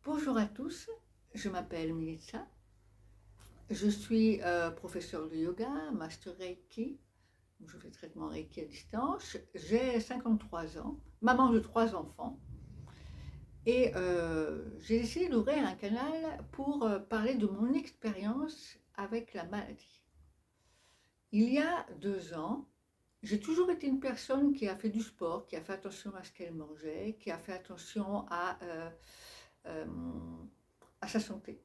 Bonjour à tous, je m'appelle Melissa, je suis professeure de yoga, master Reiki, je fais traitement Reiki à distance, j'ai 53 ans, maman de 3 enfants et j'ai décidé d'ouvrir un canal pour parler de mon expérience avec la maladie. Il y a 2 ans, j'ai toujours été une personne qui a fait du sport, qui a fait attention à ce qu'elle mangeait, qui a fait attention euh, à sa santé.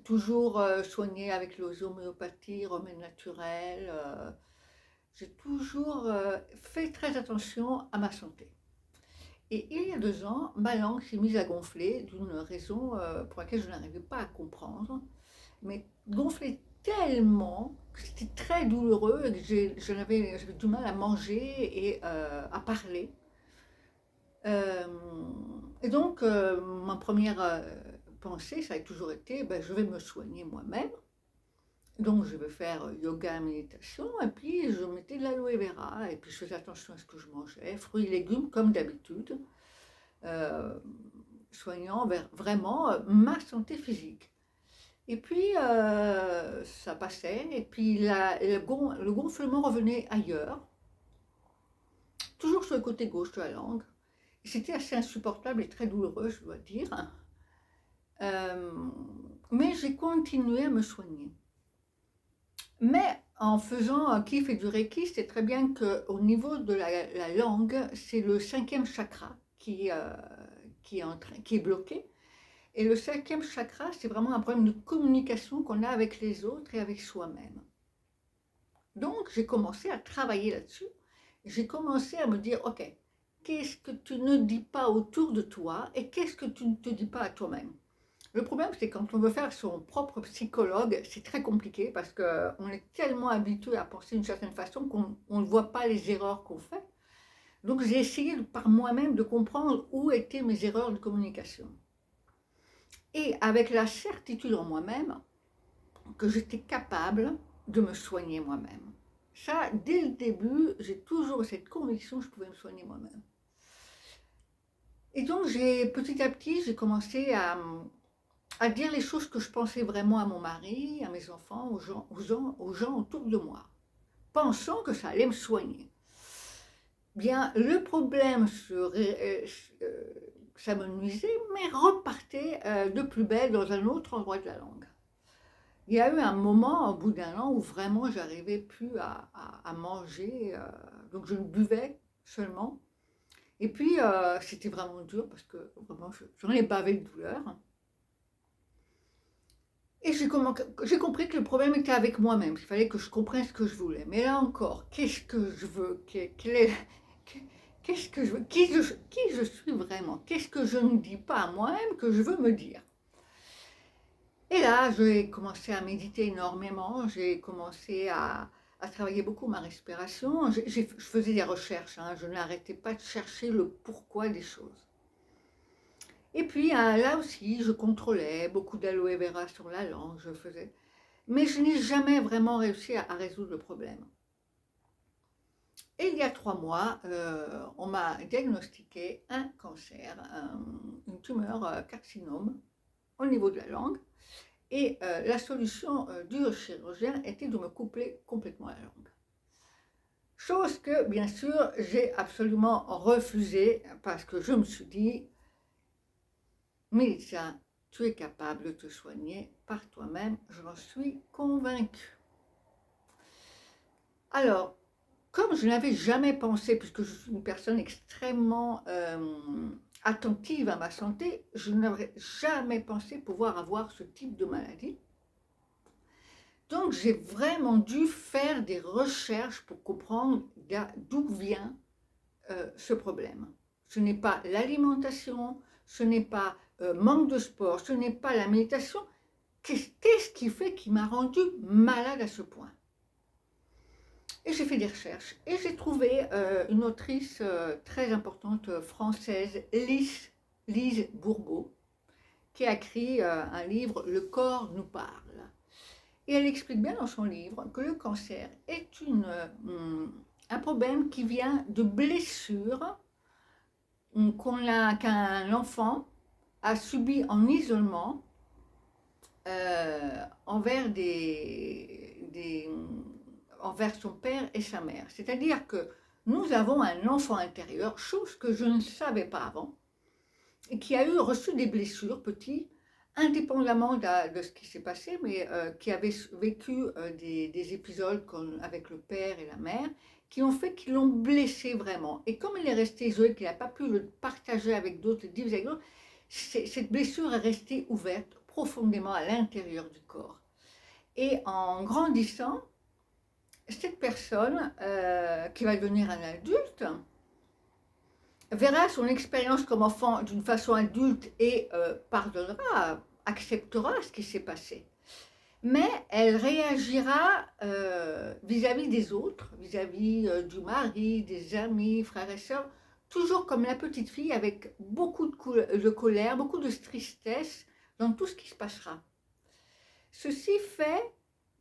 Toujours soignée avec l'homéopathie, remèdes naturels. J'ai toujours fait très attention à ma santé. Et il y a 2 ans, ma langue s'est mise à gonfler d'une raison pour laquelle je n'arrivais pas à comprendre, mais gonflait tellement que c'était très douloureux et que j'avais du mal à manger et à parler. Euh, et donc, ma première pensée, ça a toujours été, ben, je vais me soigner moi-même. Donc, je vais faire yoga, méditation, et puis je mettais de l'aloe vera, et puis je faisais attention à ce que je mangeais, fruits et légumes comme d'habitude, euh, soignant vraiment ma santé physique. Et puis, ça passait, et puis le gonflement revenait ailleurs, toujours sur le côté gauche de la langue. C'était assez insupportable et très douloureux, je dois dire. Euh, mais j'ai continué à me soigner. Mais en faisant un kiff et du reiki, c'est très bien qu'au niveau de la langue, c'est le cinquième chakra qui est bloqué. Et le cinquième chakra, c'est vraiment un problème de communication qu'on a avec les autres et avec soi-même. Donc, j'ai commencé à travailler là-dessus. J'ai commencé à me dire, ok, qu'est-ce que tu ne dis pas autour de toi et qu'est-ce que tu ne te dis pas à toi-même? Le problème, c'est quand on veut faire son propre psychologue, c'est très compliqué parce qu'on est tellement habitué à penser d'une certaine façon qu'on ne voit pas les erreurs qu'on fait. Donc j'ai essayé par moi-même de comprendre où étaient mes erreurs de communication. Et avec la certitude en moi-même que j'étais capable de me soigner moi-même. Ça, dès le début, j'ai toujours eu cette conviction que je pouvais me soigner moi-même. Et donc petit à petit, j'ai commencé à dire les choses que je pensais vraiment à mon mari, à mes enfants, aux gens autour de moi, pensant que ça allait me soigner. Bien, le problème ça me nuisait, mais repartait de plus belle dans un autre endroit de la langue. Il y a eu un moment, au bout d'un an, où vraiment j'arrivais plus à manger, donc je buvais seulement. Et puis, c'était vraiment dur parce que vraiment, j'en ai bavé de douleur. Et j'ai compris que le problème était avec moi-même. Il fallait que je comprenne ce que je voulais. Mais là encore, qu'est-ce que je veux? Qu'est-ce que je veux? Qui je suis vraiment? Qu'est-ce que je ne dis pas à moi-même que je veux me dire? Et là, j'ai commencé à méditer énormément. J'ai commencé à travailler beaucoup ma respiration. Je faisais des recherches. Je n'arrêtais pas de chercher le pourquoi des choses. Et puis là aussi, je contrôlais beaucoup d'aloe vera sur la langue. Je faisais. Mais je n'ai jamais vraiment réussi à résoudre le problème. Et il y a 3 mois, on m'a diagnostiqué un cancer, une tumeur carcinome au niveau de la langue. Et la solution du chirurgien était de me couper complètement la langue. Chose que, bien sûr, j'ai absolument refusée parce que je me suis dit, Mélissa, tu es capable de te soigner par toi-même, j'en suis convaincue. Alors, comme je n'avais jamais pensé, puisque je suis une personne extrêmement attentive à ma santé, je n'aurais jamais pensé pouvoir avoir ce type de maladie. Donc j'ai vraiment dû faire des recherches pour comprendre d'où vient ce problème. Ce n'est pas l'alimentation, ce n'est pas manque de sport, ce n'est pas la méditation. Qu'est-ce qui fait qui m'a rendue malade à ce point? Et j'ai fait des recherches et j'ai trouvé une autrice très importante française, Lise Bourbeau, qui a écrit un livre « Le corps nous parle ». Et elle explique bien dans son livre que le cancer est un problème qui vient de blessures qu'un enfant a subi en isolement envers envers son père et sa mère. C'est-à-dire que nous avons un enfant intérieur, chose que je ne savais pas avant, et qui a reçu des blessures petit, indépendamment de ce qui s'est passé, mais qui avait vécu des épisodes avec le père et la mère, qui ont fait qu'ils l'ont blessé vraiment. Et comme il est resté isolé, qu'il n'a pas pu le partager avec d'autres, diviser avec d'autres, cette blessure est restée ouverte profondément à l'intérieur du corps. Et en grandissant, cette personne qui va devenir un adulte verra son expérience comme enfant d'une façon adulte et pardonnera, acceptera ce qui s'est passé. Mais elle réagira vis-à-vis des autres, vis-à-vis du mari, des amis, frères et sœurs, toujours comme la petite fille avec beaucoup de colère, beaucoup de tristesse dans tout ce qui se passera. Ceci fait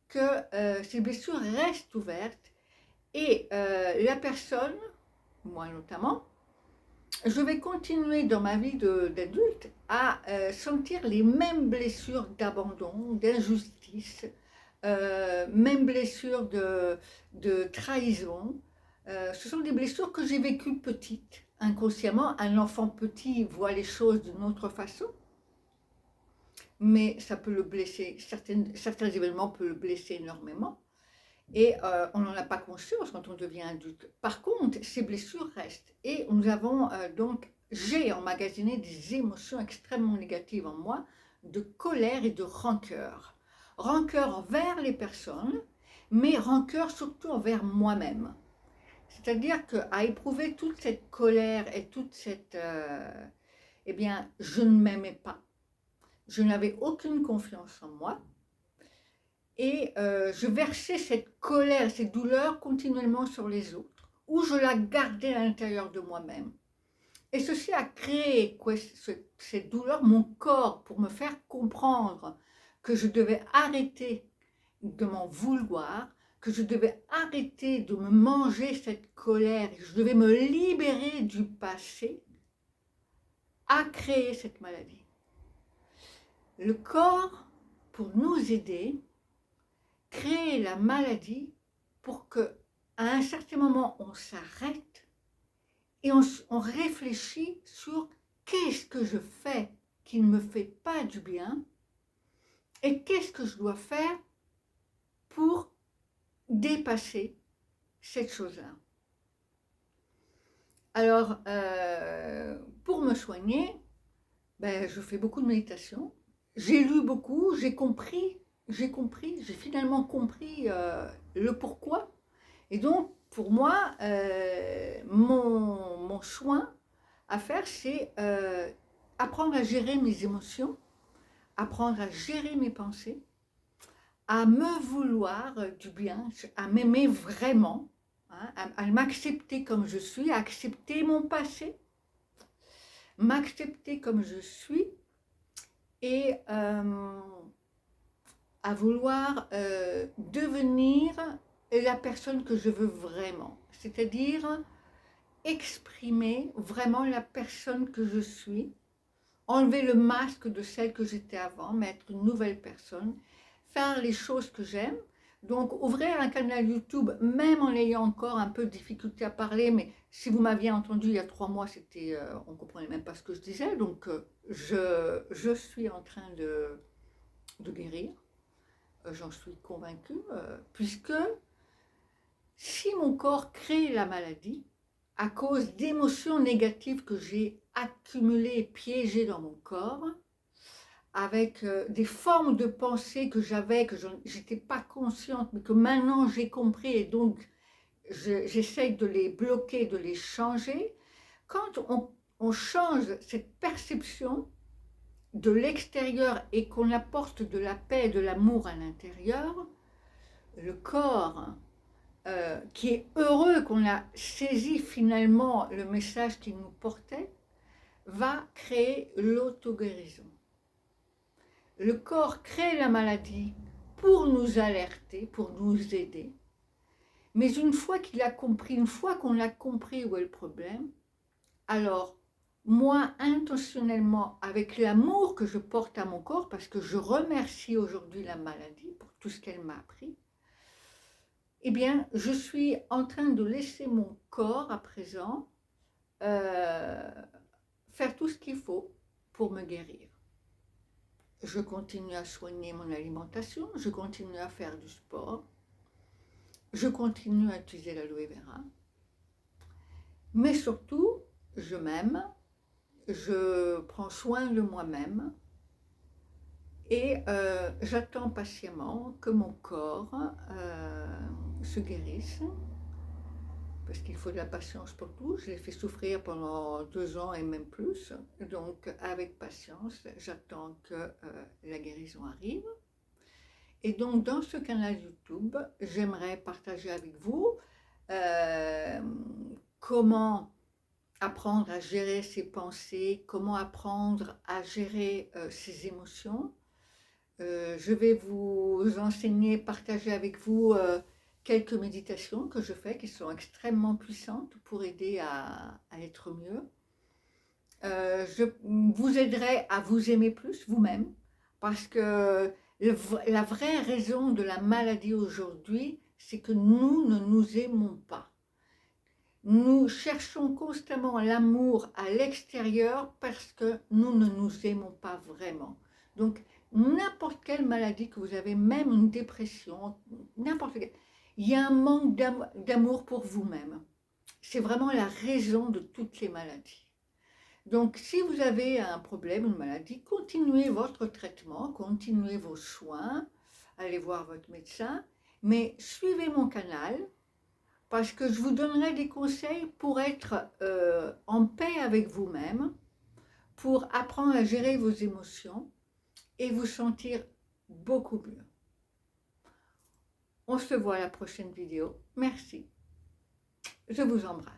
que ces blessures restent ouvertes et la personne, moi notamment, je vais continuer dans ma vie d'adulte à sentir les mêmes blessures d'abandon, d'injustice, mêmes blessures de trahison. Ce sont des blessures que j'ai vécues petites, inconsciemment. Un enfant petit voit les choses d'une autre façon, mais ça peut le blesser, certains événements peuvent le blesser énormément. Et on n'en a pas conscience quand on devient adulte. Par contre, ces blessures restent. Et nous avons j'ai emmagasiné des émotions extrêmement négatives en moi, de colère et de rancœur. Rancœur envers les personnes, mais rancœur surtout envers moi-même. C'est-à-dire qu'à éprouver toute cette colère et toute cette... eh bien, je ne m'aimais pas. Je n'avais aucune confiance en moi. Et je versais cette colère, cette douleur continuellement sur les autres, ou je la gardais à l'intérieur de moi-même. Et ceci a créé cette douleur, mon corps, pour me faire comprendre que je devais arrêter de m'en vouloir, que je devais arrêter de me manger cette colère, que je devais me libérer du passé, a créé cette maladie. Le corps, pour nous aider, créer la maladie pour qu'à un certain moment, on s'arrête et on réfléchit sur qu'est-ce que je fais qui ne me fait pas du bien et qu'est-ce que je dois faire pour dépasser cette chose-là. Alors, pour me soigner, je fais beaucoup de méditation. J'ai lu beaucoup, j'ai finalement compris le pourquoi. Et donc, pour moi, mon soin à faire, c'est apprendre à gérer mes émotions, apprendre à gérer mes pensées, à me vouloir du bien, à m'aimer vraiment, hein, à m'accepter comme je suis, à accepter mon passé, m'accepter comme je suis et à vouloir devenir la personne que je veux vraiment, c'est-à-dire exprimer vraiment la personne que je suis, enlever le masque de celle que j'étais avant, mais être une nouvelle personne, faire les choses que j'aime. Donc ouvrir un canal YouTube, même en ayant encore un peu de difficulté à parler, mais si vous m'aviez entendu il y a 3 mois, on ne comprenait même pas ce que je disais, donc je suis en train de guérir. J'en suis convaincue, puisque si mon corps crée la maladie à cause d'émotions négatives que j'ai accumulées et piégées dans mon corps, avec des formes de pensée que j'avais, que je n'étais pas consciente, mais que maintenant j'ai compris et donc j'essaye de les bloquer, de les changer. Quand on change cette perception de l'extérieur et qu'on apporte de la paix et de l'amour à l'intérieur, le corps qui est heureux qu'on a saisi finalement le message qu'il nous portait, va créer l'auto-guérison. Le corps crée la maladie pour nous alerter, pour nous aider, mais une fois qu'il a compris, une fois qu'on a compris où est le problème, alors moi intentionnellement, avec l'amour que je porte à mon corps, parce que je remercie aujourd'hui la maladie pour tout ce qu'elle m'a appris, eh bien, je suis en train de laisser mon corps à présent faire tout ce qu'il faut pour me guérir. Je continue à soigner mon alimentation, je continue à faire du sport, je continue à utiliser l'aloe vera, mais surtout, je m'aime, je prends soin de moi-même et j'attends patiemment que mon corps se guérisse, parce qu'il faut de la patience pour tout. Je l'ai fait souffrir pendant 2 ans et même plus, donc avec patience, j'attends que la guérison arrive. Et donc dans ce canal YouTube, j'aimerais partager avec vous comment apprendre à gérer ses pensées, comment apprendre à gérer ses émotions. Je vais vous enseigner, partager avec vous quelques méditations que je fais qui sont extrêmement puissantes pour aider à être mieux. Je vous aiderai à vous aimer plus vous-même, parce que la vraie raison de la maladie aujourd'hui, c'est que nous ne nous aimons pas. Nous cherchons constamment l'amour à l'extérieur parce que nous ne nous aimons pas vraiment. Donc, n'importe quelle maladie que vous avez, même une dépression, n'importe quelle, il y a un manque d'amour pour vous-même. C'est vraiment la raison de toutes les maladies. Donc, si vous avez un problème, une maladie, continuez votre traitement, continuez vos soins, allez voir votre médecin, mais suivez mon canal, parce que je vous donnerai des conseils pour être en paix avec vous-même, pour apprendre à gérer vos émotions et vous sentir beaucoup mieux. On se voit à la prochaine vidéo. Merci. Je vous embrasse.